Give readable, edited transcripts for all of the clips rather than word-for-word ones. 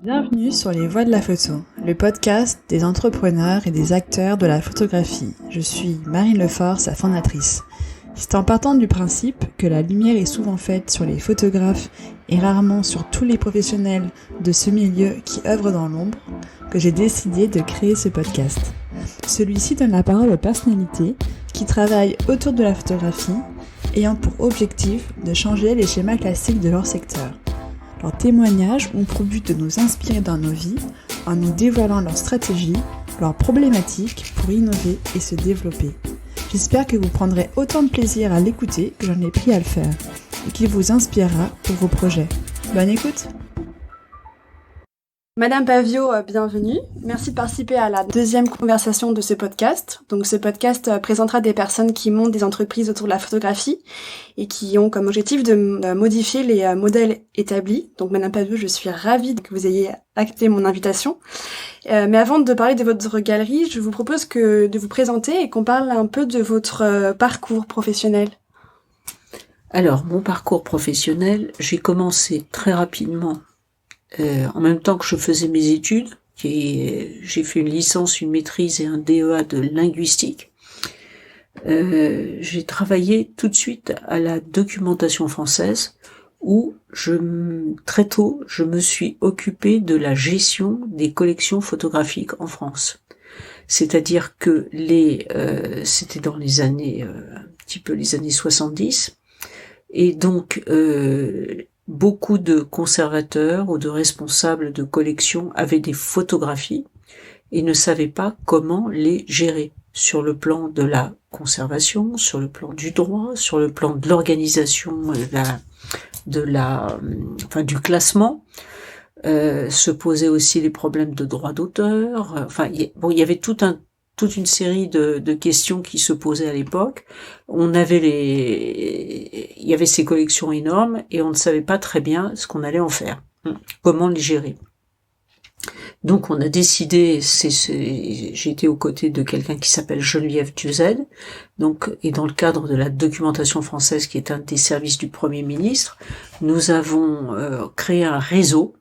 Bienvenue sur Les Voix de la Photo, le podcast des entrepreneurs et des acteurs de la photographie. Je suis Marine Lefort, sa fondatrice. C'est en partant du principe que la lumière est souvent faite sur les photographes et rarement sur tous les professionnels de ce milieu qui œuvrent dans l'ombre que j'ai décidé de créer ce podcast. Celui-ci donne la parole aux personnalités qui travaillent autour de la photographie, ayant pour objectif de changer les schémas classiques de leur secteur. Leurs témoignages ont pour but de nous inspirer dans nos vies en nous dévoilant leurs stratégies, leurs problématiques pour innover et se développer. J'espère que vous prendrez autant de plaisir à l'écouter que j'en ai pris à le faire et qu'il vous inspirera pour vos projets. Bonne écoute! Madame Pavio, bienvenue. Merci de participer à la deuxième conversation de ce podcast. Donc ce podcast présentera des personnes qui montent des entreprises autour de la photographie et qui ont comme objectif de modifier les modèles établis. Donc Madame Pavio, je suis ravie que vous ayez accepté mon invitation. Mais avant de parler de votre galerie, je vous propose de vous présenter et qu'on parle un peu de votre parcours professionnel. Alors, mon parcours professionnel, j'ai commencé très rapidement en même temps que je faisais mes études. J'ai fait une licence, une maîtrise et un DEA de linguistique. J'ai travaillé tout de suite à la documentation française où très tôt, je me suis occupée de la gestion des collections photographiques en France. C'est-à-dire que c'était dans les années, un petit peu les années 70, et donc beaucoup de conservateurs ou de responsables de collections avaient des photographies et ne savaient pas comment les gérer sur le plan de la conservation, sur le plan du droit, sur le plan de l'organisation, du classement. Se posaient aussi les problèmes de droit d'auteur. Il y avait toute une série de questions qui se posaient à l'époque. Il y avait ces collections énormes et on ne savait pas très bien ce qu'on allait en faire, comment les gérer. Donc on a décidé, j'étais aux côtés de quelqu'un qui s'appelle Geneviève Dieuzel, et dans le cadre de la documentation française qui est un des services du Premier ministre, nous avons créé un réseau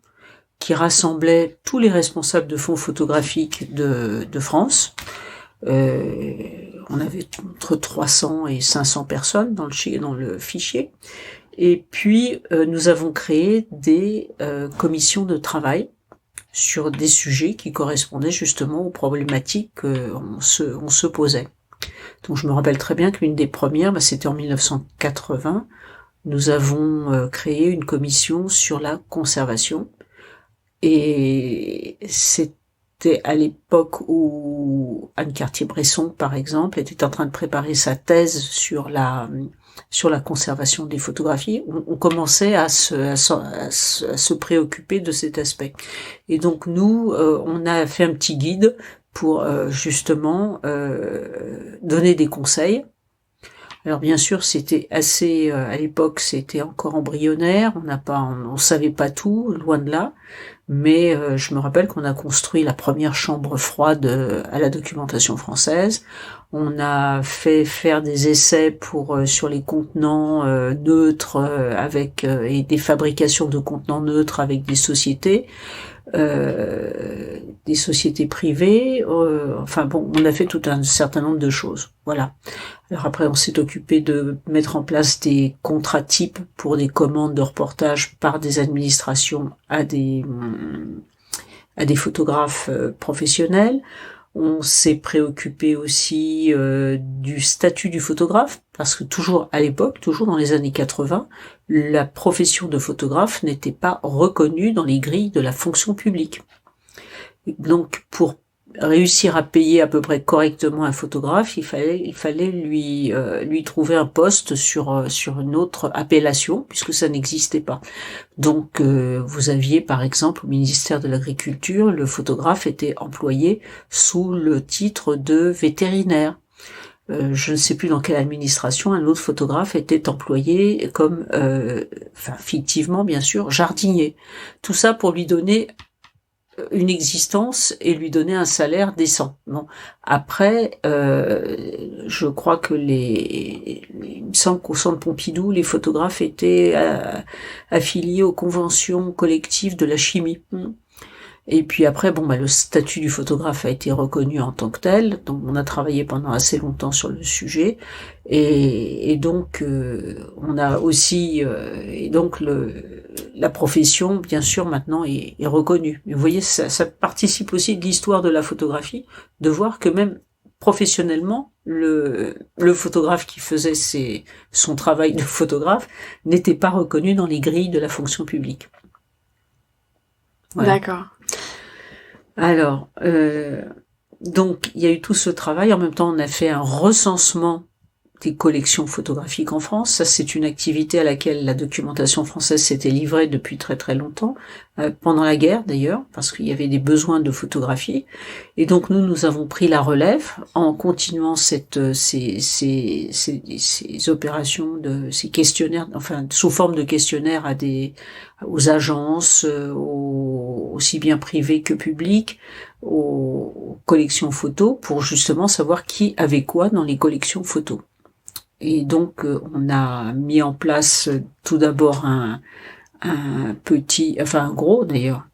qui rassemblait tous les responsables de fonds photographiques de France. On avait entre 300 et 500 personnes dans le fichier. Et puis, nous avons créé des commissions de travail sur des sujets qui correspondaient justement aux problématiques qu'on se posait. Donc, je me rappelle très bien qu'une des premières, c'était en 1980, nous avons créé une commission sur la conservation. Et c'était à l'époque où Anne Cartier-Bresson, par exemple, était en train de préparer sa thèse sur la conservation des photographies. On commençait à se préoccuper de cet aspect. Et donc nous, on a fait un petit guide pour justement donner des conseils. Alors bien sûr, c'était assez à l'époque, c'était encore embryonnaire, on savait pas tout, loin de là, mais je me rappelle qu'on a construit la première chambre froide à la documentation française. On a fait faire des essais sur les contenants neutres et des fabrications de contenants neutres avec des sociétés privées. On a fait tout un certain nombre de choses. Voilà. Alors après, on s'est occupé de mettre en place des contrats types pour des commandes de reportage par des administrations à des photographes professionnels. On s'est préoccupé aussi du statut du photographe, parce que toujours à l'époque, toujours dans les années 80, la profession de photographe n'était pas reconnue dans les grilles de la fonction publique. Donc pour réussir à payer à peu près correctement un photographe, il fallait lui trouver un poste sur une autre appellation, puisque ça n'existait pas. Donc vous aviez par exemple au ministère de l'Agriculture, le photographe était employé sous le titre de vétérinaire. Je ne sais plus dans quelle administration, un autre photographe était employé comme, fictivement bien sûr, jardinier. Tout ça pour lui donner une existence et lui donner un salaire décent. Bon. Après, je crois que il me semble qu'au Centre Pompidou, les photographes étaient affiliés aux conventions collectives de la chimie. Et puis après, le statut du photographe a été reconnu en tant que tel, donc on a travaillé pendant assez longtemps sur le sujet, et donc on a aussi, et donc la profession, bien sûr, maintenant est reconnue. Mais vous voyez, ça participe aussi de l'histoire de la photographie, de voir que même professionnellement, le photographe qui faisait son travail de photographe n'était pas reconnu dans les grilles de la fonction publique. Voilà. D'accord. Alors, donc il y a eu tout ce travail. En même temps, on a fait un recensement des collections photographiques en France. Ça, c'est une activité à laquelle la documentation française s'était livrée depuis très très longtemps, pendant la guerre d'ailleurs, parce qu'il y avait des besoins de photographie. Et donc nous avons pris la relève en continuant ces opérations ces questionnaires, enfin sous forme de questionnaires aux agences, aussi bien privées que publiques, aux collections photos, pour justement savoir qui avait quoi dans les collections photos. Et donc on a mis en place tout d'abord un gros d'ailleurs,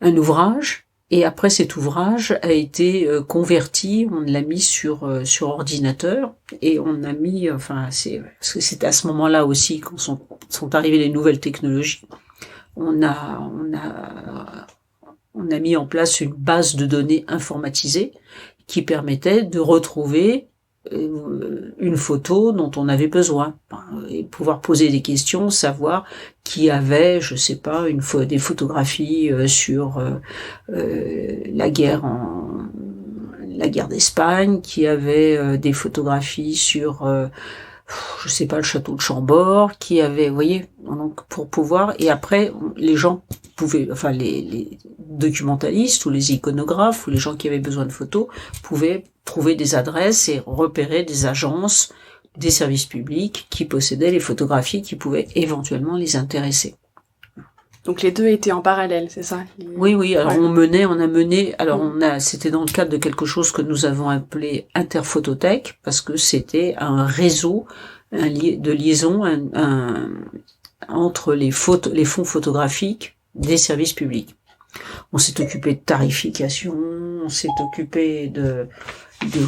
un ouvrage, et après cet ouvrage a été converti, on l'a mis sur ordinateur, et on a mis, parce que c'était à ce moment-là aussi quand sont arrivées les nouvelles technologies, on a mis en place une base de données informatisée qui permettait de retrouver une photo dont on avait besoin, et pouvoir poser des questions, savoir qui avait, je sais pas, des photographies sur la guerre d'Espagne, qui avait des photographies sur je sais pas, le château de Chambord, qui avait, vous voyez, donc pour pouvoir, et après les gens pouvaient, les documentalistes ou les iconographes ou les gens qui avaient besoin de photos pouvaient trouver des adresses et repérer des agences, des services publics qui possédaient les photographies qui pouvaient éventuellement les intéresser. Donc les deux étaient en parallèle, c'est ça? Oui. Alors c'était dans le cadre de quelque chose que nous avons appelé Interphotothèque, parce que c'était un réseau, de liaison entre les fonds photographiques des services publics. On s'est occupé de tarification, on s'est occupé de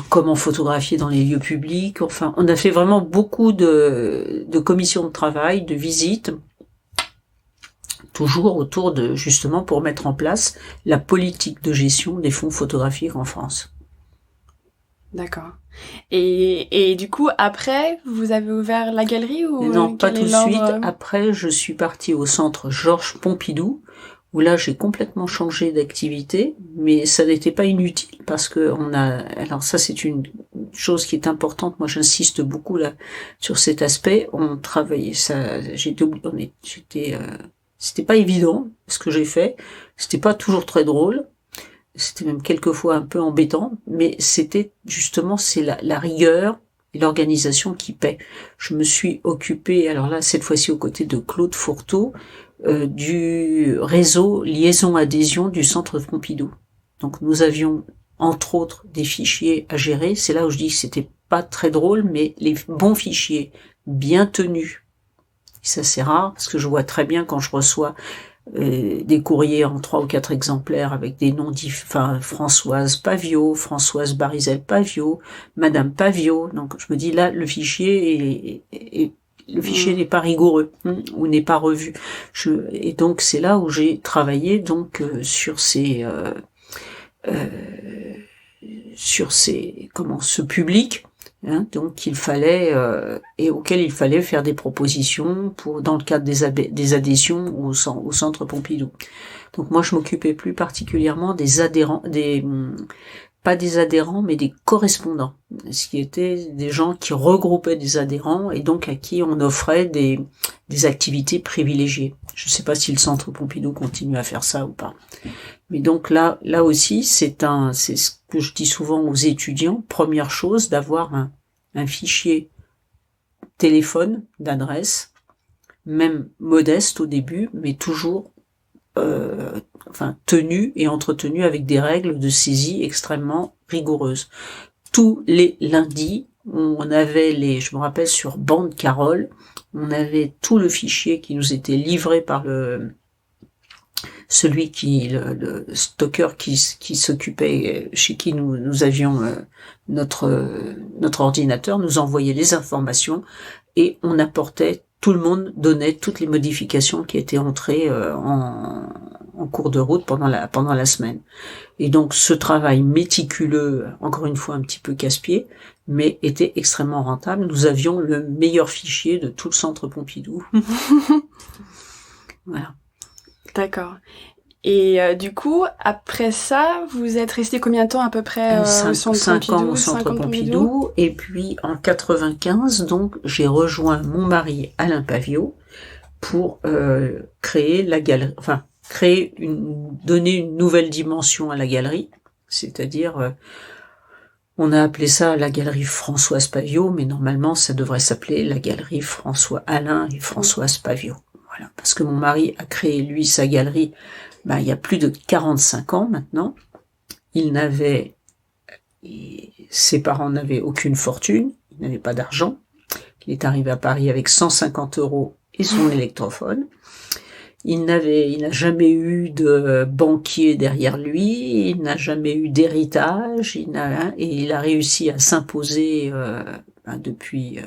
comment photographier dans les lieux publics. Enfin, on a fait vraiment beaucoup de commissions de travail, de visites, toujours autour de, justement, pour mettre en place la politique de gestion des fonds photographiques en France. D'accord. Et du coup, après, vous avez ouvert la galerie ou non, pas tout de suite. Après, je suis partie au centre Georges Pompidou, où là, j'ai complètement changé d'activité, mais ça n'était pas inutile, parce que alors ça, c'est une chose qui est importante. Moi, j'insiste beaucoup là sur cet aspect. On travaillait ça. C'était pas évident ce que j'ai fait. C'était pas toujours très drôle. C'était même quelquefois un peu embêtant, mais c'était justement, c'est la rigueur et l'organisation qui paie. Je me suis occupée, alors là, cette fois-ci aux côtés de Claude Fourteau, du réseau liaison-adhésion du Centre Pompidou. Donc nous avions, entre autres, des fichiers à gérer. C'est là où je dis que c'était pas très drôle, mais les bons fichiers, bien tenus. Et ça, c'est rare, parce que je vois très bien quand je reçois des courriers en 3 ou 4 exemplaires avec des noms Françoise Paviot, Françoise Barizel-Paviot, Madame Paviot. Donc je me dis là, le fichier n'est pas rigoureux, ou n'est pas revu. Et donc c'est là où j'ai travaillé donc sur ce public. Donc il fallait et auquel il fallait faire des propositions dans le cadre des adhésions au Centre Pompidou. Donc moi je m'occupais plus particulièrement des adhérents, pas des adhérents mais des correspondants, ce qui étaient des gens qui regroupaient des adhérents et donc à qui on offrait des activités privilégiées. Je ne sais pas si le Centre Pompidou continue à faire ça ou pas. Mais donc là aussi, c'est ce que je dis souvent aux étudiants. Première chose, d'avoir un fichier téléphone d'adresse, même modeste au début, mais toujours tenu et entretenu avec des règles de saisie extrêmement rigoureuses. Tous les lundis, on avait je me rappelle sur Bande Carole, on avait tout le fichier qui nous était livré par celui le stocker qui s'occupait, chez qui nous avions notre ordinateur, nous envoyait les informations et on apportait, tout le monde donnait toutes les modifications qui étaient entrées en cours de route pendant la semaine. Et donc ce travail méticuleux, encore une fois un petit peu casse-pied, mais était extrêmement rentable. Nous avions le meilleur fichier de tout le centre Pompidou. Voilà. D'accord. Et du coup, après ça, vous êtes resté combien de temps à peu près au centre 5 ans Pompidou, au centre Pompidou. Et puis en 95, donc j'ai rejoint mon mari Alain Paviot pour créer la galerie, enfin donner une nouvelle dimension à la galerie, c'est-à-dire on a appelé ça la galerie Françoise Paviot, mais normalement ça devrait s'appeler la galerie François Alain et Françoise Paviot. Voilà, parce que mon mari a créé lui sa galerie il y a plus de 45 ans maintenant. Ses parents n'avaient aucune fortune, il n'avait pas d'argent. Il est arrivé à Paris avec 150 € et son électrophone. Il n'a jamais eu de banquier derrière lui, il n'a jamais eu d'héritage, et il a réussi à s'imposer depuis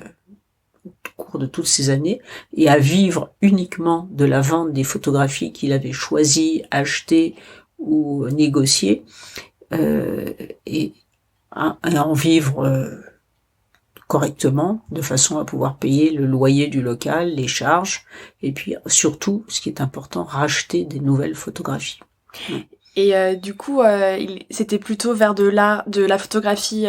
au cours de toutes ces années et à vivre uniquement de la vente des photographies qu'il avait choisies, achetées ou négociées, et à en vivre correctement, de façon à pouvoir payer le loyer du local, les charges, et puis surtout, ce qui est important, racheter des nouvelles photographies. Et du coup, c'était plutôt vers de la photographie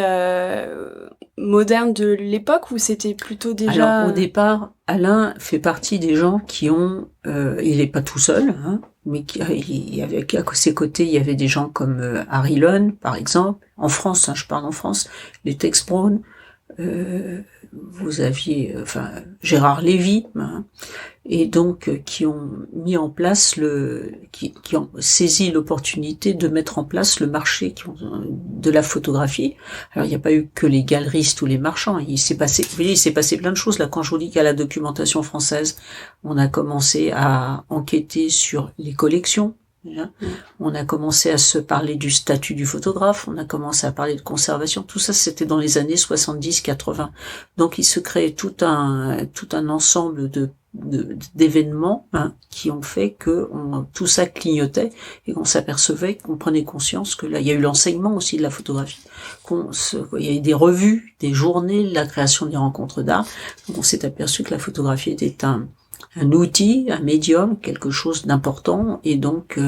moderne de l'époque, ou c'était plutôt déjà... Alors, au départ, Alain fait partie des gens qui ont... il n'est pas tout seul, mais avec à ses côtés, il y avait des gens comme Harry Lone, par exemple, en France, je parle en France, les Tex Brown, vous aviez Gérard Lévy, et donc qui ont mis en place qui ont saisi l'opportunité de mettre en place le marché de la photographie. Alors il n'y a pas eu que les galeristes ou les marchands, il s'est passé plein de choses là. Quand je vous dis qu'à la documentation française, on a commencé à enquêter sur les collections. On a commencé à se parler du statut du photographe, on a commencé à parler de conservation, tout ça c'était dans les années 70-80. Donc il se crée tout un ensemble d'événements qui ont fait que tout ça clignotait et qu'on s'apercevait, qu'on prenait conscience que là il y a eu l'enseignement aussi de la photographie, il y a eu des revues, des journées, la création des rencontres d'art. Donc on s'est aperçu que la photographie était un outil, un médium, quelque chose d'important, et donc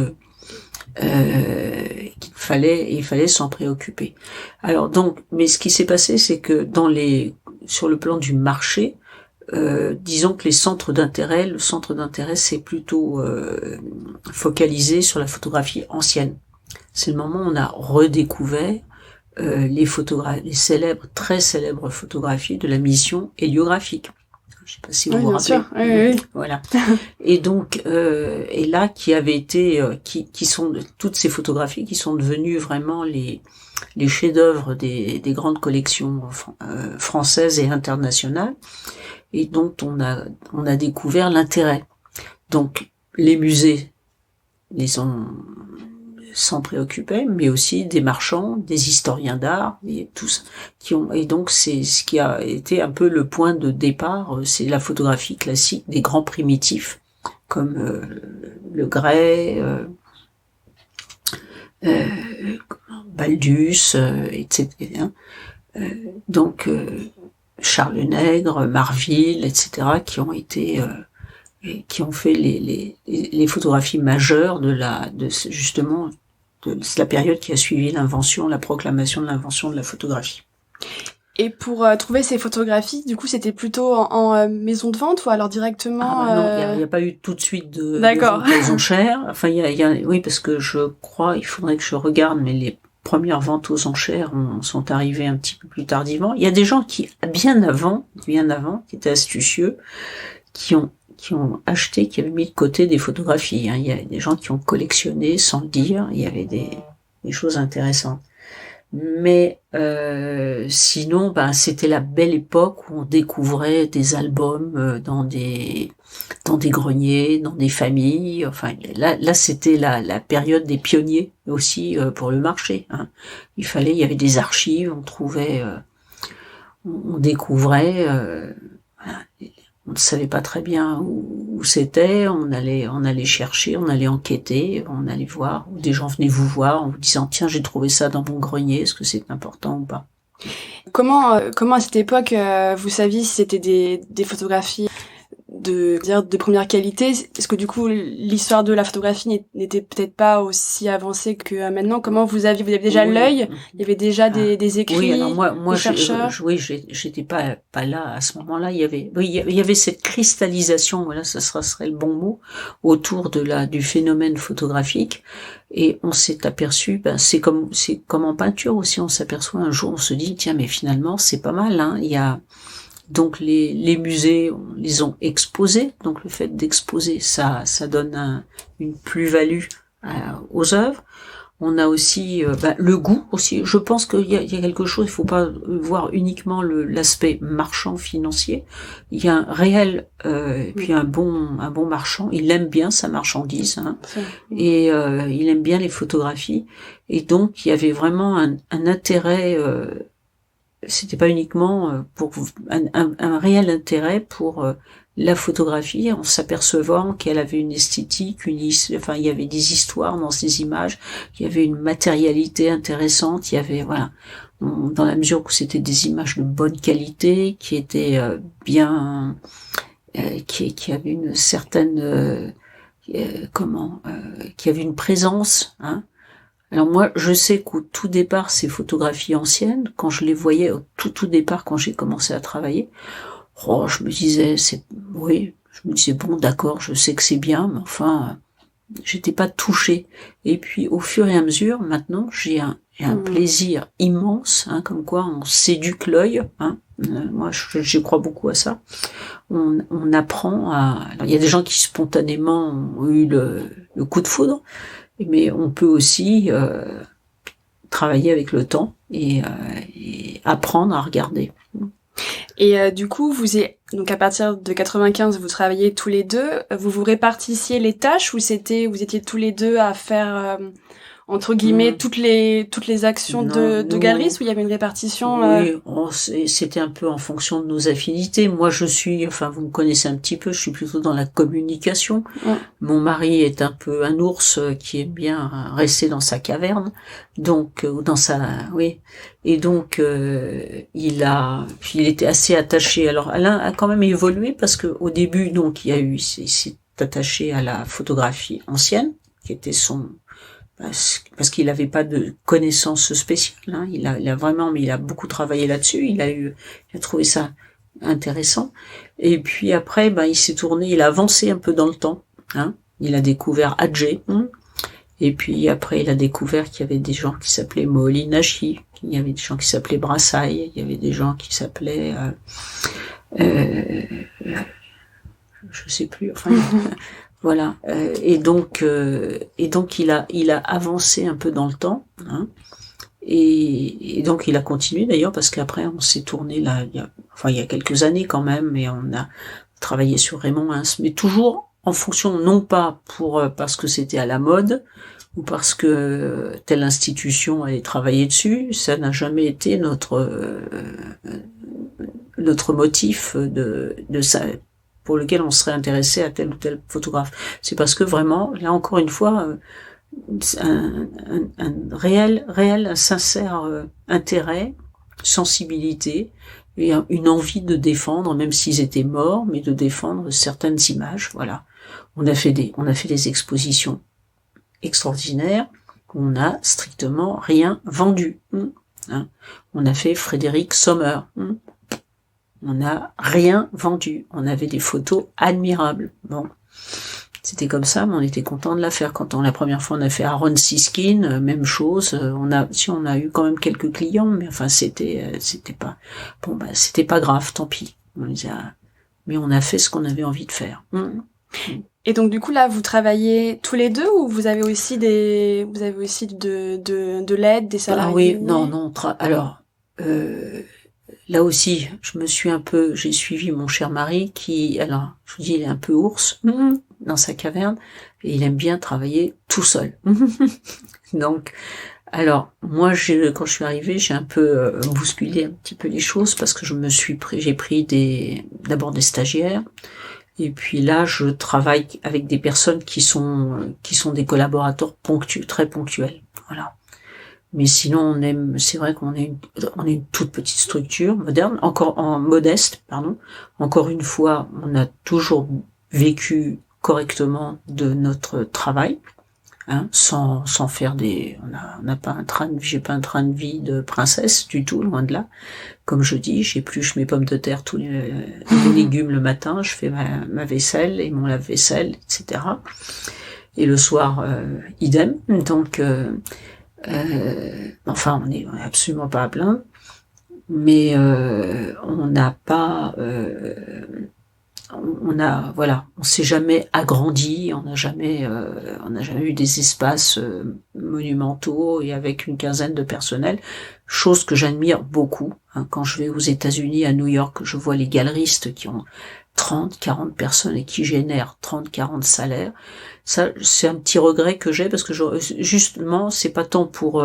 il fallait s'en préoccuper. Alors donc, mais ce qui s'est passé, c'est que sur le plan du marché, disons que le centre d'intérêt, c'est plutôt focalisé sur la photographie ancienne. C'est le moment où on a redécouvert les très célèbres photographies de la mission héliographique. Je sais pas si vous vous rappelez. Oui. Voilà. Et donc, et là, qui avait été, qui sont toutes ces photographies qui sont devenues vraiment les chefs-d'œuvre des grandes collections françaises et internationales, et dont on a découvert l'intérêt. Donc, les musées s'en préoccupaient, mais aussi des marchands, des historiens d'art, et tous et donc c'est ce qui a été un peu le point de départ, c'est la photographie classique des grands primitifs, comme Le Gray, Baldus, etc. Donc Charles Nègre, Marville, etc., qui ont été qui ont fait les photographies majeures de la période qui a suivi la proclamation de l'invention de la photographie. Et pour trouver ces photographies, du coup, c'était plutôt en maison de vente ou alors directement Non, il n'y a pas eu tout de suite de vente aux enchères. Enfin, oui, parce que je crois, il faudrait que je regarde, mais les premières ventes aux enchères sont arrivées un petit peu plus tardivement. Il y a des gens qui, bien avant, qui étaient astucieux, qui ont acheté, qui avaient mis de côté des photographies. Il y a des gens qui ont collectionné sans le dire. Il y avait des choses intéressantes. Mais sinon, c'était la belle époque où on découvrait des albums dans des greniers, dans des familles. Enfin, là, c'était la période des pionniers aussi pour le marché. Hein. Il y avait des archives, on trouvait, on découvrait. Voilà. On ne savait pas très bien où c'était, on allait chercher, on allait enquêter, on allait voir, ou des gens venaient vous voir en vous disant tiens j'ai trouvé ça dans mon grenier, est-ce que c'est important ou pas? Comment à cette époque vous saviez si c'était des photographies de première qualité? Est-ce que du coup l'histoire de la photographie n'était peut-être pas aussi avancée que maintenant? Comment vous aviez déjà l'œil? Il y avait déjà des écrits, oui, alors moi des chercheurs? J'étais pas là à ce moment-là. Il y avait cette cristallisation, voilà, ça serait le bon mot, autour du phénomène photographique. Et on s'est aperçu, c'est comme en peinture aussi, on s'aperçoit un jour, on se dit tiens mais finalement c'est pas mal, hein. Il y a donc les musées, on les ont exposés. Donc le fait d'exposer, ça donne une plus-value aux œuvres. On a aussi le goût aussi. Je pense qu'il y a quelque chose. Il faut pas voir uniquement l'aspect marchand financier. Il y a un réel puis un bon marchand. Il aime bien sa marchandise, hein, et il aime bien les photographies. Et donc il y avait vraiment un intérêt. C'était pas uniquement pour un réel intérêt pour la photographie, en s'apercevant qu'elle avait une esthétique, il y avait des histoires dans ces images, il y avait une matérialité intéressante, il y avait dans la mesure où c'était des images de bonne qualité, qui étaient bien, qui avaient une certaine qui avait une présence, hein. Alors moi, je sais qu'au tout départ, ces photographies anciennes, quand je les voyais au tout départ, quand j'ai commencé à travailler, je me disais, bon, d'accord, je sais que c'est bien, mais enfin, j'étais pas touchée. Et puis, au fur et à mesure, maintenant, j'ai un plaisir immense, hein, comme quoi on s'éduque l'œil, hein. Moi, je crois beaucoup à ça. On apprend alors, il y a des gens qui spontanément ont eu le coup de foudre, mais on peut aussi travailler avec le temps et apprendre à regarder. Et du coup, donc à partir de 95, vous travaillez tous les deux. Vous vous répartissiez les tâches ou vous étiez tous les deux à faire entre guillemets toutes les actions de galeriste, où il y avait une répartition? Oui, c'était un peu en fonction de nos affinités. Moi, vous me connaissez un petit peu, je suis plutôt dans la communication. Ouais. Mon mari est un peu un ours qui aime bien rester dans sa caverne, donc et donc il était assez attaché. Alors Alain a quand même évolué parce que au début, donc il s'est attaché à la photographie ancienne, qui était parce qu'il n'avait pas de connaissances spéciales, hein. Il a beaucoup travaillé là-dessus. Il a trouvé ça intéressant. Et puis après, il a avancé un peu dans le temps, hein. Il a découvert Adjé, hein. Et puis après, il a découvert qu'il y avait des gens qui s'appelaient Moholy-Nagy, il y avait des gens qui s'appelaient Brassailles, il y avait des gens qui s'appelaient je sais plus, enfin voilà. Et donc il a avancé un peu dans le temps, hein. Et donc il a continué d'ailleurs, parce qu'après on s'est tourné là, il y a quelques années quand même, et on a travaillé sur Raymond Ins, mais toujours en fonction, non pas parce que c'était à la mode ou parce que telle institution allait travailler dessus. Ça n'a jamais été notre motif de ça, pour lequel on serait intéressé à tel ou tel photographe. C'est parce que vraiment, là encore une fois, un réel, sincère intérêt, sensibilité, et une envie de défendre, même s'ils étaient morts, mais de défendre certaines images. Voilà. On a fait des expositions extraordinaires. On n'a strictement rien vendu. Hein. On a fait Frédéric Sommer. On n'a rien vendu. On avait des photos admirables. Bon. C'était comme ça, mais on était content de la faire. La première fois on a fait Aaron Siskin, même chose. On a eu quand même quelques clients, mais enfin c'était pas grave, tant pis. Mais on a fait ce qu'on avait envie de faire. Et donc du coup là, vous travaillez tous les deux ou vous avez aussi de l'aide, des salariés? Ah oui, non. Alors, là aussi, j'ai suivi mon cher mari qui, alors, je vous dis, il est un peu ours dans sa caverne et il aime bien travailler tout seul. Donc, alors, moi, quand je suis arrivée, j'ai un peu bousculé un petit peu les choses parce que j'ai pris d'abord des stagiaires. Et puis là, je travaille avec des personnes qui sont des collaborateurs très ponctuels. Voilà. Mais sinon, c'est vrai qu'on est une toute petite structure moderne, modeste, pardon. Encore une fois, on a toujours vécu correctement de notre travail, hein, sans faire on n'a pas j'ai pas un train de vie de princesse du tout, loin de là. Comme je dis, j'épluche mes pommes de terre, tous les légumes le matin, je fais ma vaisselle et mon lave-vaisselle, etc. Et le soir, idem. Donc, enfin, on est absolument pas à plaindre, mais on s'est jamais agrandi, on n'a jamais eu des espaces monumentaux et avec une quinzaine de personnel, chose que j'admire beaucoup. Hein, quand je vais aux États-Unis, à New York, je vois les galeristes qui ont 30, 40 personnes et qui génèrent 30, 40 salaires. Ça, c'est un petit regret que j'ai parce que justement, c'est pas tant pour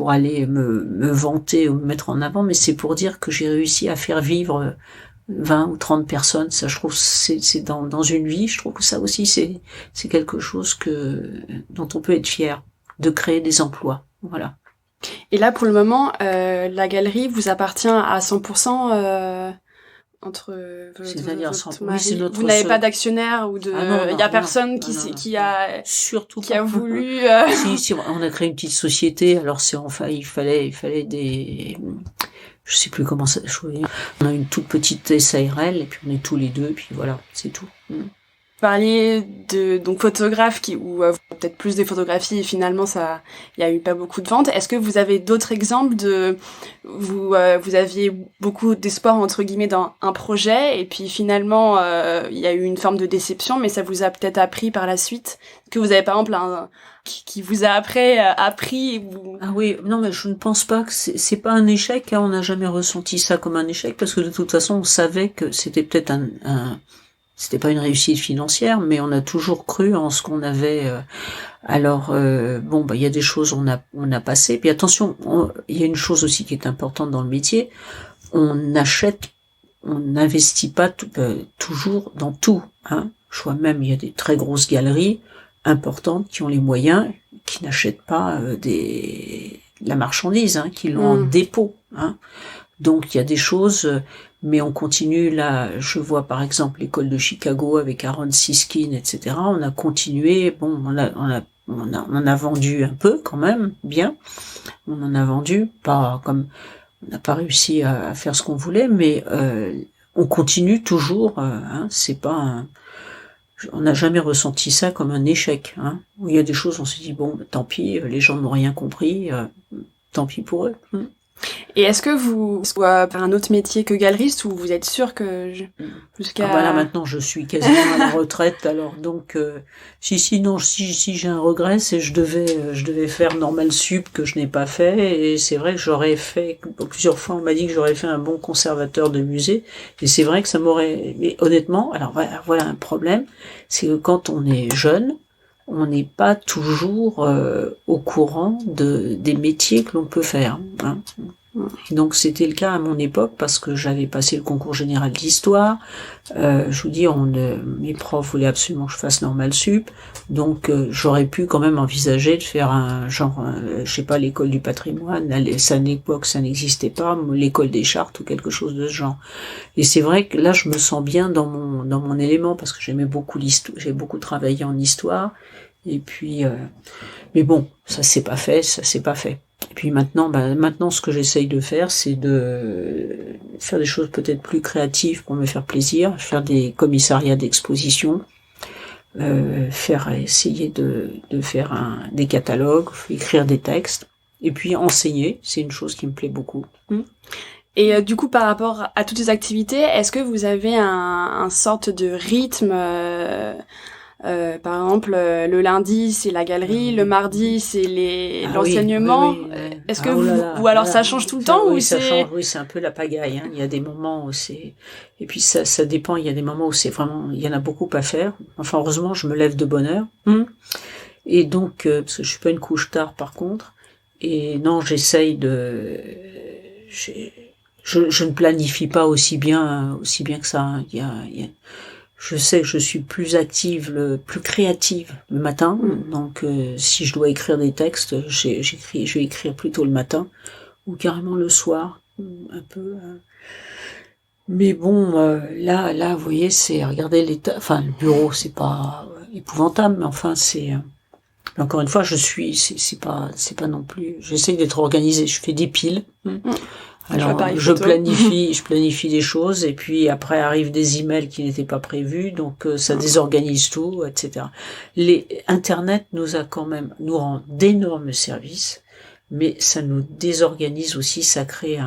aller me vanter ou me mettre en avant, mais c'est pour dire que j'ai réussi à faire vivre 20 ou 30 personnes. Ça, je trouve, c'est dans une vie, je trouve que ça aussi, c'est quelque chose dont on peut être fier, de créer des emplois. Voilà. Et là, pour le moment, la galerie vous appartient à 100%, entre c'est-à-dire votre mari. Vous n'avez pas d'actionnaire ou de, il y a personne qui a voulu. Si, on a créé une petite société. Alors il fallait des, je sais plus comment ça. On a une toute petite SARL et puis on est tous les deux. Et puis voilà, c'est tout. Vous parliez donc photographe ou peut-être plus des photographies et finalement il y a eu pas beaucoup de ventes. Est-ce que vous avez d'autres exemples vous aviez beaucoup d'espoir entre guillemets dans un projet et puis finalement il y a eu une forme de déception, mais ça vous a peut-être appris par la suite, que vous avez par exemple qui vous a appris Ah oui, non, mais je ne pense pas que c'est pas un échec, hein, on n'a jamais ressenti ça comme un échec parce que de toute façon on savait que c'était peut-être c'était pas une réussite financière, mais on a toujours cru en ce qu'on avait. Alors il y a des choses on a passé. Puis attention, il y a une chose aussi qui est importante dans le métier. On n'investit pas toujours dans tout. Hein. Je vois même il y a des très grosses galeries importantes qui ont les moyens, qui n'achètent pas la marchandise, hein, qui l'ont en dépôt. Hein. Donc il y a des choses, mais on continue là. Je vois par exemple l'école de Chicago avec Aaron Siskin, etc. On a continué. Bon, on en a vendu un peu quand même, bien. On en a vendu, pas comme on n'a pas réussi à faire ce qu'on voulait, mais on continue toujours. Hein, c'est pas on n'a jamais ressenti ça comme un échec. Hein. Où il y a des choses, on se dit bon, tant pis, les gens n'ont rien compris, tant pis pour eux. Et est-ce que vous soit par un autre métier que galeriste, ou vous êtes sûr que jusqu'à là maintenant je suis quasiment à la retraite, alors donc si j'ai un regret, c'est je devais faire normal sup que je n'ai pas fait, et c'est vrai que j'aurais fait plusieurs fois, on m'a dit que j'aurais fait un bon conservateur de musée, et c'est vrai que ça m'aurait, mais honnêtement, alors voilà un problème, c'est que quand on est jeune, on n'est pas toujours au courant des métiers que l'on peut faire. Hein. Et donc c'était le cas à mon époque parce que j'avais passé le concours général d'histoire. Je vous dis, mes profs voulaient absolument que je fasse normal sup, donc j'aurais pu quand même envisager de faire un genre, je sais pas, l'école du patrimoine. À l'époque, ça n'existait pas, l'école des chartes ou quelque chose de ce genre. Et c'est vrai que là, je me sens bien dans mon élément parce que j'aimais beaucoup l'histoire, j'ai beaucoup travaillé en histoire. Et puis, mais bon, ça s'est pas fait. Et puis maintenant, ce que j'essaye de faire, c'est de faire des choses peut-être plus créatives pour me faire plaisir, faire des commissariats d'exposition, essayer de faire des catalogues, écrire des textes, et puis enseigner, c'est une chose qui me plaît beaucoup. Et du coup, par rapport à toutes ces activités, est-ce que vous avez un sorte de rythme Par exemple, le lundi c'est la galerie, le mardi c'est l'enseignement. Oui, oui, oui. Est-ce que Oh là là, ou alors voilà. ça change tout le temps Oui, ou ça c'est change. Oui, c'est un peu la pagaille. Hein. Il y a des moments où c'est, et puis ça dépend. Il y a des moments où c'est vraiment, il y en a beaucoup à faire. Enfin, heureusement, je me lève de bonne heure. Et donc, parce que je suis pas une couche tard, par contre. Et non, j'essaye de, je ne planifie pas aussi bien que ça. Hein. Je sais que je suis plus active, plus créative le matin. Donc, si je dois écrire des textes, je vais écrire plutôt le matin ou carrément le soir, un peu. Mais bon, là, vous voyez, c'est regarder l'état. Enfin, le bureau, c'est pas épouvantable, mais enfin, c'est. Encore une fois, c'est pas non plus. J'essaye d'être organisée. Je fais des piles. Alors, je planifie des choses, et puis après arrivent des emails qui n'étaient pas prévus, donc ça désorganise tout, etc. Internet nous rend d'énormes services, mais ça nous désorganise aussi, ça crée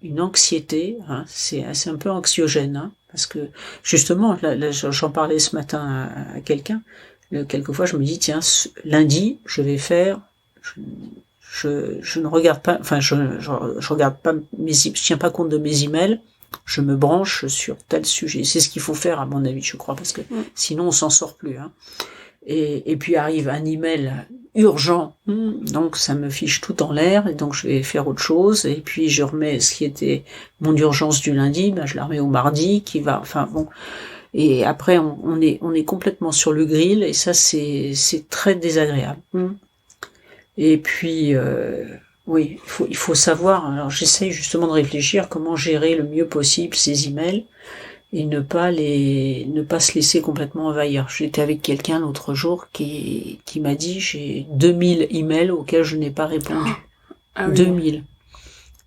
une anxiété, hein, c'est un peu anxiogène, hein, parce que justement, là, j'en parlais ce matin à quelqu'un, quelquefois je me dis, tiens, lundi, je vais faire... Je ne regarde pas, enfin, je regarde pas je tiens pas compte de mes emails, je me branche sur tel sujet. C'est ce qu'il faut faire, à mon avis, je crois, parce que sinon on s'en sort plus, hein. Et puis arrive un email urgent, donc ça me fiche tout en l'air, et donc je vais faire autre chose, et puis je remets ce qui était mon urgence du lundi, je la remets au mardi, enfin bon. Et après, on est complètement sur le grill, et ça, c'est très désagréable. Et puis, oui, il faut savoir. Alors, j'essaye justement de réfléchir comment gérer le mieux possible ces emails et ne pas se laisser complètement envahir. J'étais avec quelqu'un l'autre jour qui m'a dit, j'ai 2000 emails auxquels je n'ai pas répondu. Ah oui. 2000.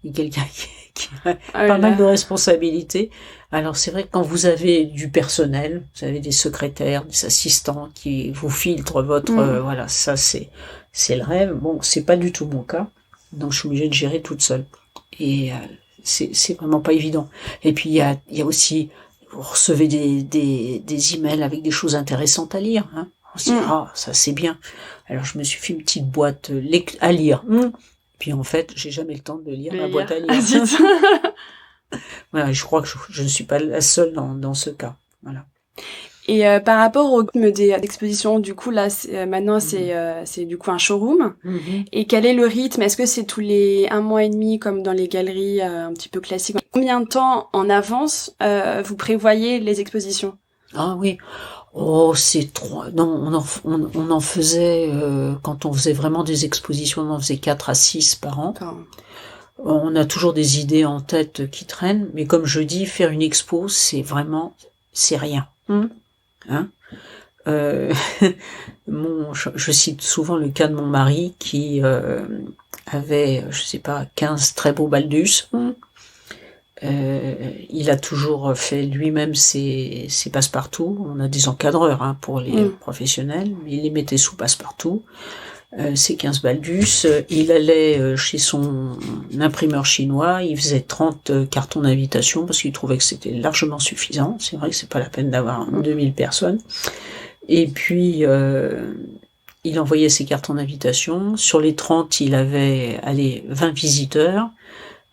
Et quelqu'un qui a pas mal de responsabilités. Alors, c'est vrai que quand vous avez du personnel, vous avez des secrétaires, des assistants qui vous filtrent votre, voilà, ça c'est le rêve. Bon, c'est pas du tout mon cas, donc je suis obligée de gérer toute seule. Et c'est vraiment pas évident. Et puis il y a aussi, vous recevez des emails avec des choses intéressantes à lire. Hein. On se dit ça c'est bien. Alors je me suis fait une petite boîte à lire. Puis en fait, j'ai jamais le temps de lire ma boîte à lire. Voilà, je crois que je ne suis pas la seule dans ce cas. Voilà. Et par rapport au rythme d'exposition, du coup là, maintenant c'est du coup un showroom. Et quel est le rythme? Est-ce que c'est tous les 1 mois et demi comme dans les galeries un petit peu classiques? Combien de temps en avance vous prévoyez les expositions? Ah oui, oh c'est 3. Non, on en faisait quand on faisait vraiment des expositions, on en faisait 4 à 6 par an. On a toujours des idées en tête qui traînent, mais comme je dis, faire une expo, c'est rien. Hein, je cite souvent le cas de mon mari qui avait, je sais pas, 15 très beaux baldus. Il a toujours fait lui-même ses passe-partout. On a des encadreurs pour les professionnels, mais il les mettait sous passe-partout. Ces 15 baldus, il allait chez son imprimeur chinois, il faisait 30 cartons d'invitation parce qu'il trouvait que c'était largement suffisant. C'est vrai que c'est pas la peine d'avoir 2000 personnes. Et puis, il envoyait ses cartons d'invitation. Sur les 30, il avait 20 visiteurs.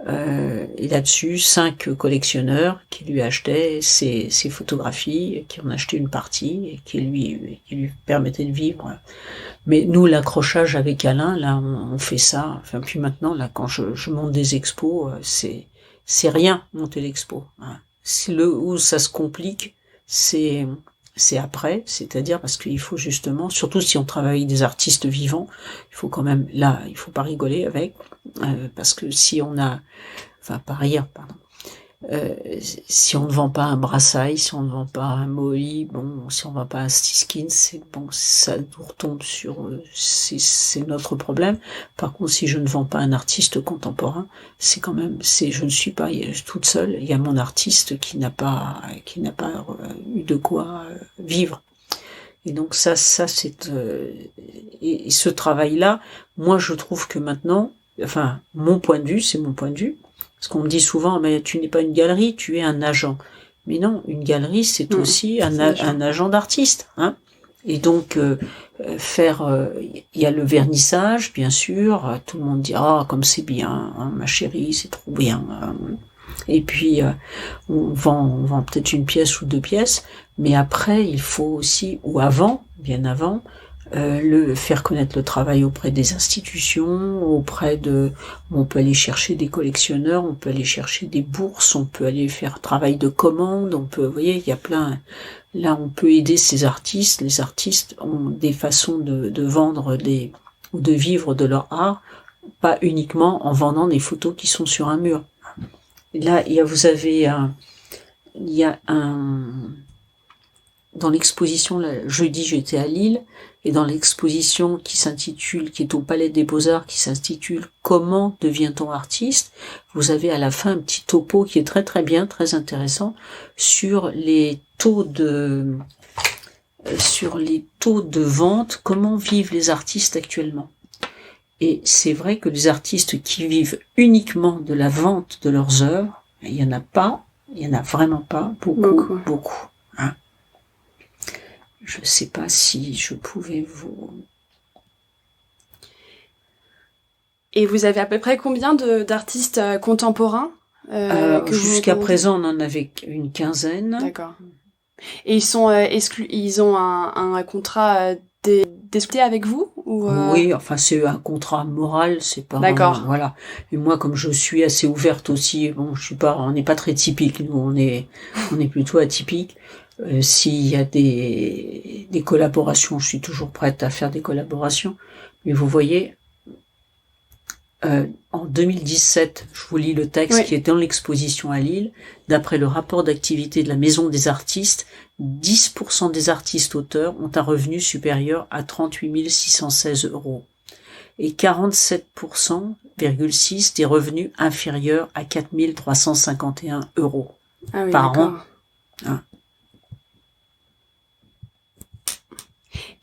Et là-dessus, 5 collectionneurs qui lui achetaient ses photographies, qui en achetaient une partie et qui lui permettaient de vivre. Mais nous, l'accrochage avec Alain, là, on fait ça. Enfin, puis maintenant, là, quand je monte des expos, c'est rien, monter l'expo. Hein. Où ça se complique, c'est après, c'est-à-dire parce qu'il faut justement, surtout si on travaille avec des artistes vivants, il faut quand même, là, il faut pas rigoler avec, parce que si on a, enfin, pas rire, pardon, si on ne vend pas un Brassailles, si on ne vend pas un Moï, bon, si on ne vend pas un Stiskin, c'est bon, ça nous retombe sur, c'est notre problème. Par contre, si je ne vends pas un artiste contemporain, c'est quand même, je ne suis pas toute seule. Il y a mon artiste qui n'a pas eu de quoi vivre. Et donc ça c'est et ce travail-là, moi je trouve que maintenant, enfin mon point de vue, c'est mon point de vue. Parce qu'on me dit souvent, mais tu n'es pas une galerie, tu es un agent. Mais non, une galerie, c'est aussi un agent d'artiste. Hein. Et donc il y a le vernissage, bien sûr. Tout le monde dit comme c'est bien, hein, ma chérie, c'est trop bien. Et puis on vend peut-être une pièce ou deux pièces, mais après il faut aussi, ou avant, bien avant, le faire connaître le travail auprès des institutions, on peut aller chercher des collectionneurs, on peut aller chercher des bourses, on peut aller faire travail de commande, vous voyez, il y a plein. Là, on peut aider ces artistes. Les artistes ont des façons de vendre ou de vivre de leur art, pas uniquement en vendant des photos qui sont sur un mur. Et là, dans l'exposition, jeudi, j'étais à Lille, et dans l'exposition qui est au Palais des Beaux-Arts, qui s'intitule « Comment devient-on artiste ?», vous avez à la fin un petit topo qui est très très bien, très intéressant, sur les taux de vente, comment vivent les artistes actuellement. Et c'est vrai que les artistes qui vivent uniquement de la vente de leurs œuvres, il y en a vraiment pas beaucoup. Hein. Je sais pas si je pouvais vous... Et vous avez à peu près combien d'artistes contemporains jusqu'à présent, on en avait une quinzaine. D'accord. Et ils sont ils ont un contrat d'exclusivité avec vous ou Oui, enfin c'est un contrat moral, c'est pas. D'accord. Voilà. Et moi, comme je suis assez ouverte aussi, on n'est pas très typique. Nous, on est plutôt atypique. S'il y a des collaborations, je suis toujours prête à faire des collaborations. Mais vous voyez, en 2017, je vous lis le texte qui est dans l'exposition à Lille. D'après le rapport d'activité de la Maison des artistes, 10% des artistes auteurs ont un revenu supérieur à 38 616 € et 47,6% des revenus inférieurs à 4 351 € par an. Hein.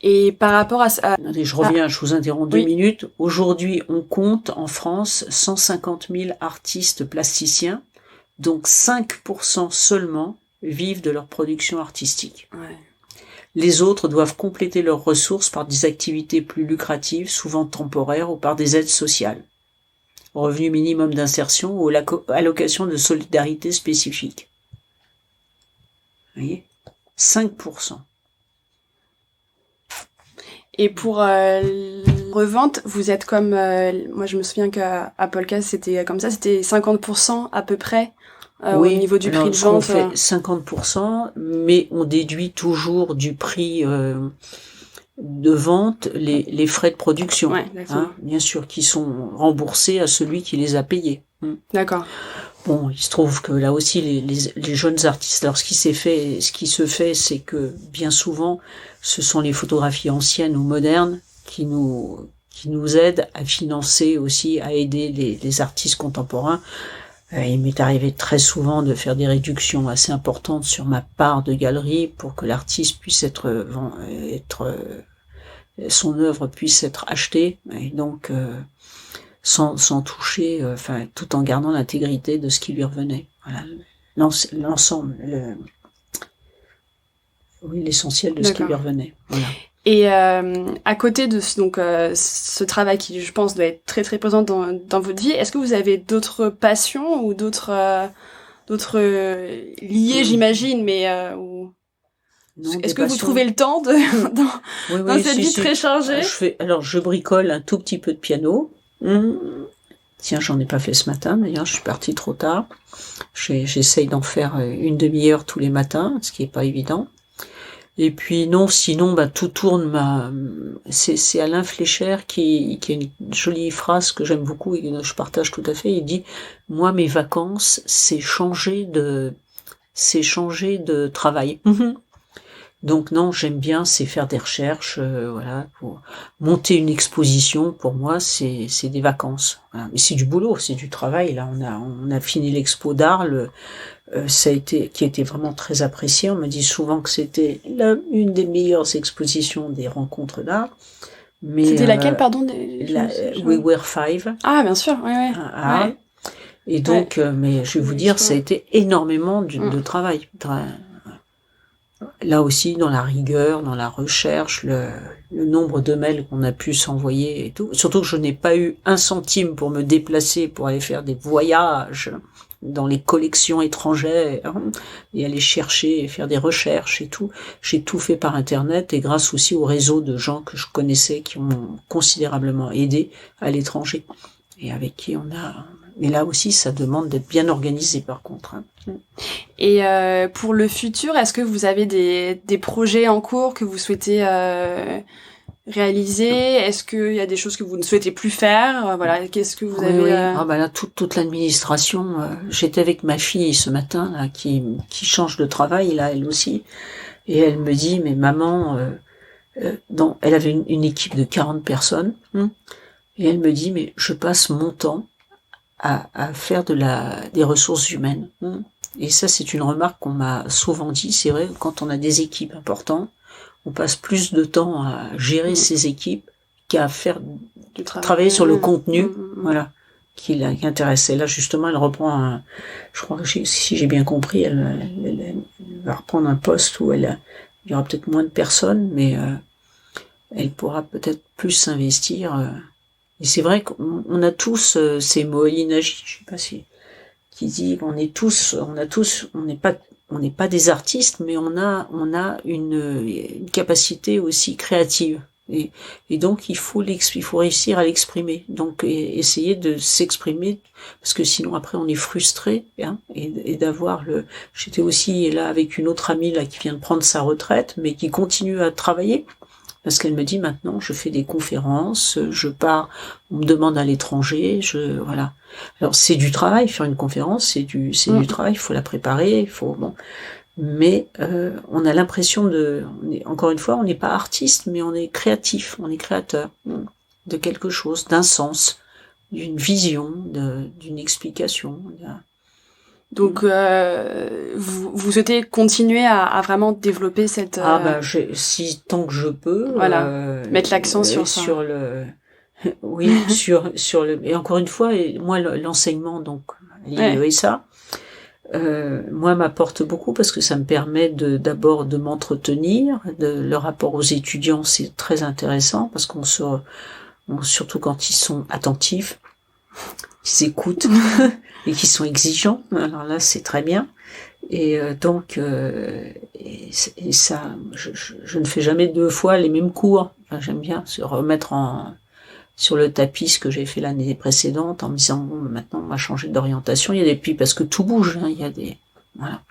Et par rapport à ça... Attendez, je reviens, je vous interromps 2 minutes. Aujourd'hui, on compte en France 150 000 artistes plasticiens, donc 5% seulement vivent de leur production artistique. Ouais. Les autres doivent compléter leurs ressources par des activités plus lucratives, souvent temporaires, ou par des aides sociales. Revenu minimum d'insertion ou allocation de solidarité spécifique. Vous voyez ? 5%. Et pour revente, vous êtes comme... moi, je me souviens qu'à Polka, c'était comme ça, c'était 50% à peu près au niveau du prix de vente. On fait 50%, mais on déduit toujours du prix de vente les frais de production. Ouais, bien sûr, qui sont remboursés à celui qui les a payés. D'accord. Bon, il se trouve que là aussi, les jeunes artistes, alors ce qui se fait, c'est que bien souvent, ce sont les photographies anciennes ou modernes qui nous aident à financer aussi, à aider les artistes contemporains. Il m'est arrivé très souvent de faire des réductions assez importantes sur ma part de galerie pour que l'artiste puisse son œuvre puisse être achetée, et donc sans toucher, tout en gardant l'intégrité de ce qui lui revenait. Voilà, l'ensemble, l'essentiel de ce qui lui revenait. Voilà. Et à côté de ce travail qui, je pense, doit être très très présent dans votre vie, est-ce que vous avez d'autres passions ou d'autres liées, j'imagine, mais non, est-ce que vous trouvez le temps dans cette vie très chargée? Je bricole un tout petit peu de piano. Tiens, j'en ai pas fait ce matin, d'ailleurs, je suis partie trop tard. J'essaye d'en faire une demi-heure tous les matins, ce qui est pas évident. Et puis sinon, tout tourne. C'est Alain Flécher qui a une jolie phrase que j'aime beaucoup et que je partage tout à fait. Il dit: moi, mes vacances, c'est changer de travail. Donc non, j'aime bien, c'est faire des recherches, pour monter une exposition. Pour moi, c'est des vacances. Voilà. Mais c'est du boulot, c'est du travail. Là, on a fini l'expo d'art, qui a été vraiment très apprécié. On me dit souvent que c'était une des meilleures expositions des rencontres d'art. Mais c'était laquelle, pardon? We Were Five. Ah, bien sûr, ouais. Et donc, mais je vais vous dire, ça a été énormément de travail. là aussi, dans la rigueur, dans la recherche, le nombre de mails qu'on a pu s'envoyer et tout. Surtout que je n'ai pas eu un centime pour me déplacer, pour aller faire des voyages dans les collections étrangères et aller chercher et faire des recherches et tout. J'ai tout fait par Internet et grâce aussi au réseau de gens que je connaissais qui m'ont considérablement aidé à l'étranger et avec qui on a... Mais là aussi, ça demande d'être bien organisé par contre. Et pour le futur, est-ce que vous avez des projets en cours que vous souhaitez réaliser? Est-ce qu'il y a des choses que vous ne souhaitez plus faire? Voilà, qu'est-ce que vous avez Oui. Ah bah là, toute l'administration. J'étais avec ma fille ce matin là, qui change de travail là, elle aussi, et elle me dit mais maman, elle avait une équipe de 40 personnes, et elle me dit mais je passe mon temps à faire des ressources humaines. Et ça, c'est une remarque qu'on m'a souvent dit. C'est vrai, quand on a des équipes importantes, on passe plus de temps à gérer ces équipes qu'à faire travailler sur le contenu, voilà, qui l'intéressait. Là, justement, elle reprend je crois que si j'ai bien compris, elle va reprendre un poste où il y aura peut-être moins de personnes, mais elle pourra peut-être plus s'investir. Et c'est vrai qu'on a tous ces Moelim Nagy, je sais pas si, qui dit qu'on on n'est pas des artistes, mais on a une capacité aussi créative. Et donc il faut réussir à l'exprimer. Donc essayer de s'exprimer, parce que sinon après on est frustré, hein, et d'avoir j'étais aussi là avec une autre amie là qui vient de prendre sa retraite, mais qui continue à travailler. Parce qu'elle me dit maintenant, je fais des conférences, je pars, on me demande à l'étranger, voilà. Alors c'est du travail, faire une conférence, c'est du travail, il faut la préparer, mais on a l'impression encore une fois, on n'est pas artiste, mais on est créatif, on est créateur de quelque chose, d'un sens, d'une vision, d'une explication. Donc, vous souhaitez continuer à vraiment développer cette... tant que je peux. Voilà, mettre l'accent sur ça. Oui, sur et encore une fois, moi, l'enseignement, donc, l'IESA, moi, m'apporte beaucoup parce que ça me permet d'abord de m'entretenir, le rapport aux étudiants, c'est très intéressant parce surtout quand ils sont attentifs, ils écoutent et qui sont exigeants. Alors là, c'est très bien. Et donc, ça, je ne fais jamais 2 fois les mêmes cours. Enfin, j'aime bien se remettre sur le tapis ce que j'ai fait l'année précédente en me disant bon, maintenant on va changer d'orientation. Parce que tout bouge. Hein, il y a voilà.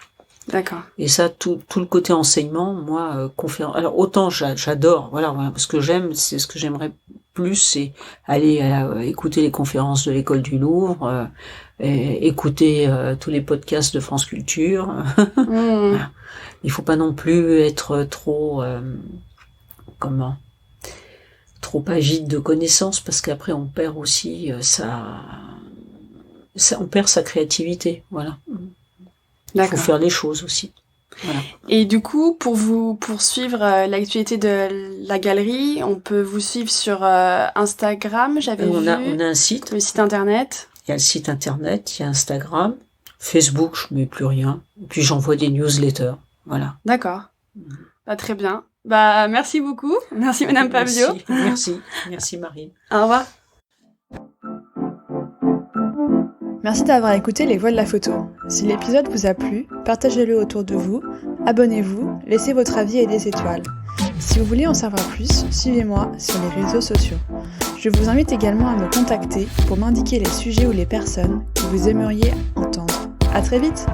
D'accord. Et ça, tout le côté enseignement, moi, conférence. Alors autant j'adore, voilà, ce que j'aime, c'est ce que j'aimerais plus, c'est aller écouter les conférences de l'école du Louvre, écouter tous les podcasts de France Culture. Voilà. Il faut pas non plus être trop avide de connaissances, parce qu'après on perd aussi on perd sa créativité, voilà. Il faut faire les choses aussi. Voilà. Et du coup, pour vous poursuivre l'actualité de la galerie, on peut vous suivre sur Instagram, j'avais vu. On a un site. Le site internet. Il y a le site internet, il y a Instagram, Facebook, je mets plus rien. Puis j'envoie des newsletters, voilà. D'accord. Très bien. Merci beaucoup. Merci Madame Pavio. Merci Marine. Au revoir. Merci d'avoir écouté Les Voix de la photo. Si l'épisode vous a plu, partagez-le autour de vous, abonnez-vous, laissez votre avis et des étoiles. Si vous voulez en savoir plus, suivez-moi sur les réseaux sociaux. Je vous invite également à me contacter pour m'indiquer les sujets ou les personnes que vous aimeriez entendre. À très vite!